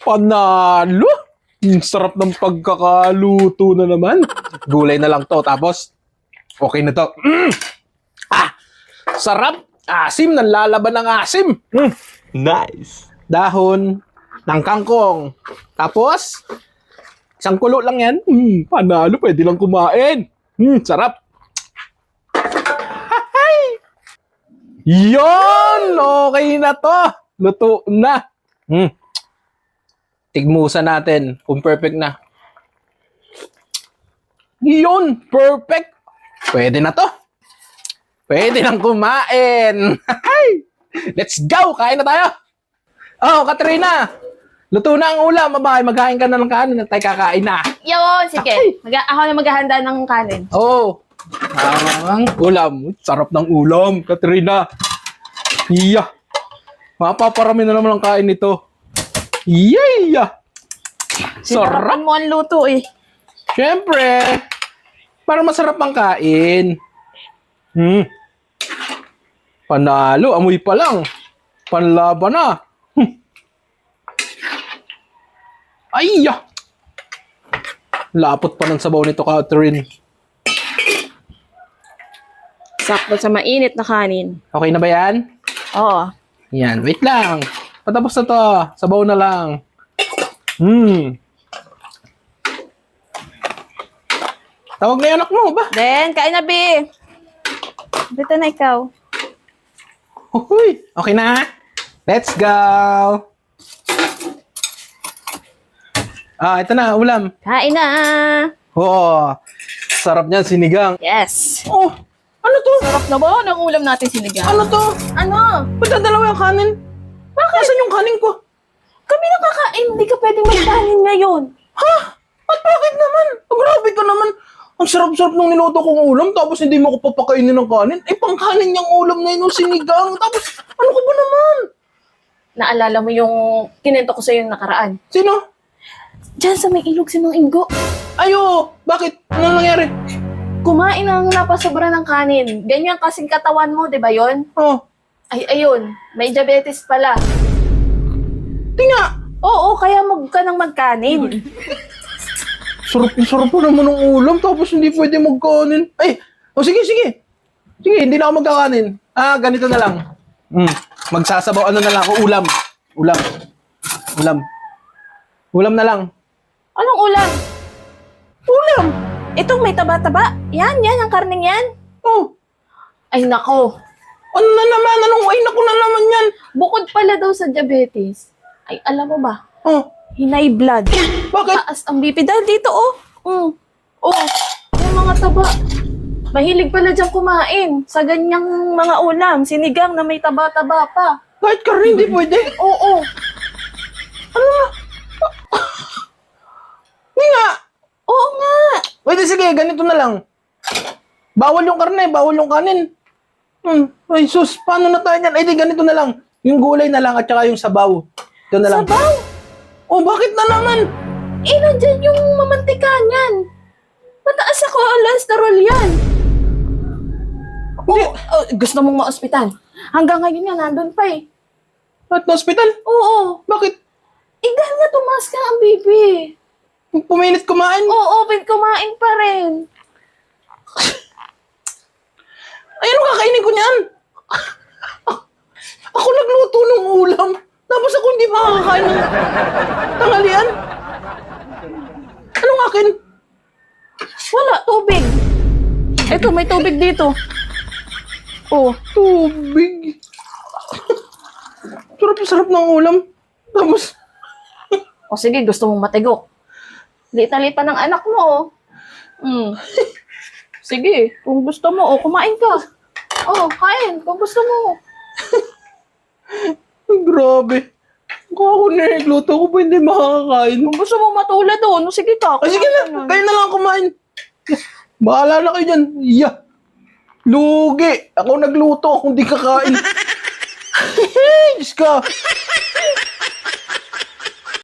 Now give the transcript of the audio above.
Panalo! Ang sarap ng pagkakaluto na naman. Gulay na lang to, tapos okay na to. Sarap! Asim, nanlalaban ng asim. Nice. Dahon ng kangkong. Tapos, isang kulo lang yan. Panalo, pwede lang kumain. Sarap. Yon! Okay na to. Luto na. Tigmusan natin kung perfect na. Yon! Perfect! Pwede na to. Pwede nang kumain. Let's go! Kain na tayo. Oh, Katrina! Luto na ang ulam. Mabay, magkain ka na ng kanin at tayo kakain na. Yo, sige. Ako na maghahanda ng kanin. Oh, ang ulam. Sarap ng ulam, Katrina. Iya. Mapaparami na naman ang kain nito. Iya. Sarap. Sinarapan mo ang luto eh. Siyempre. Para masarap ang kain. Panalo. Amoy pa lang. Panlaban na. Ayya. Lapot pa ng sabaw nito, Catherine. Sakto sa mainit na kanin. Okay na ba yan? Oo. Yan, wait lang. Patapos na to. Sabaw na lang. Tawag na yung anak mo ba? Then, kain na, Bi. Dito na ikaw. Uy, okay na? Let's go! Ito na, ulam. Kain na. Oo, sarap niyan, sinigang. Yes. Oh, ano to? Sarap na ba ng ulam natin sinigang? Ano to? Ano? Ba't dadalawa yung kanin? Bakit? Nasaan yung kanin ko? Kami nakakain. Hindi ka pwedeng magkanin ngayon. Ha? At bakit naman? Grabe ka naman. Ang sarap-sarap ng niluto kong ulam, tapos hindi mo ko papakainin ng kanin. Eh, pangkanin niyang ulam na yun, yung sinigang. Tapos, ano ka ba naman? Naalala mo yung kinento ko sa yung nakaraan? Sino? Diyan sa may ilog si Mang Ingo. Ayo, bakit? Ano nangyari? Kumain ng napasobra ng kanin. Ganyan kasing katawan mo, di ba yon? Oh, Ay, ayun. May diabetes pala. tinga. Oo, kaya mag ka nang magkanin. Sarap po naman ng ulam, tapos hindi pwede magkanin. Ay, sige. Sige, hindi na ako magkakanin. Ganito na lang. Magsasabaw, ano na lang ako, ulam. Ulam na lang. Anong ulam? Ulam! Itong may taba-taba. Yan, ang karning yan. Oh, Ay, nako. ano na naman? Anong ay naku na naman yan? Bukod pala daw sa diabetes. Ay, alam mo ba? Oh, Hinay blood. bakit? Taas ang BP dahil dito, oh. Oh, yung mga taba. Mahilig pala dyan kumain sa ganyang mga ulam. Sinigang na may taba-taba pa. Kahit karne hindi pwede. Oo. Hindi nga. Oo nga. Pwede, sige, ganito na lang. Bawal yung karne, bawal yung kanin. Ay, sus, paano na tayo yan? Ay, di, ganito na lang. Yung gulay na lang at saka yung sabaw. Ito na lang. Sabaw? Oh, bakit na naman? Eh, nandyan yung mamantika niyan. Mataas sa cholesterol yan. Hindi. Gusto mong ma-ospital? Hanggang ngayon nga, nandun pa eh. At na hospital? Oo. Bakit? Eh, dahil nga tumaas ka ang BP. Pumilit kumain? Oo, kumain pa rin. Ay, ano kakainin ko niyan? Ako nagluto ng ulam. Tapos ako hindi makakakain ng tanghalian. Anong akin? Wala, tubig. Eto, may tubig dito. Oh, Tubig. Sarap ng ulam. Tapos, o sige, gusto mong matigok. Liit-liit pa ng anak mo, oh. Sige, kung gusto mo, kumain ka. Kain, kung gusto mo. grabe. Kung ako nagluto ko pa hindi makakakain. Kung gusto mo matulad doon, sige ka. Ay, sige na. Kayo na lang kumain. Bahala na kayo dyan. Yeah. Lugi. Ako nagluto. Ako hindi kakain. Diyos ka.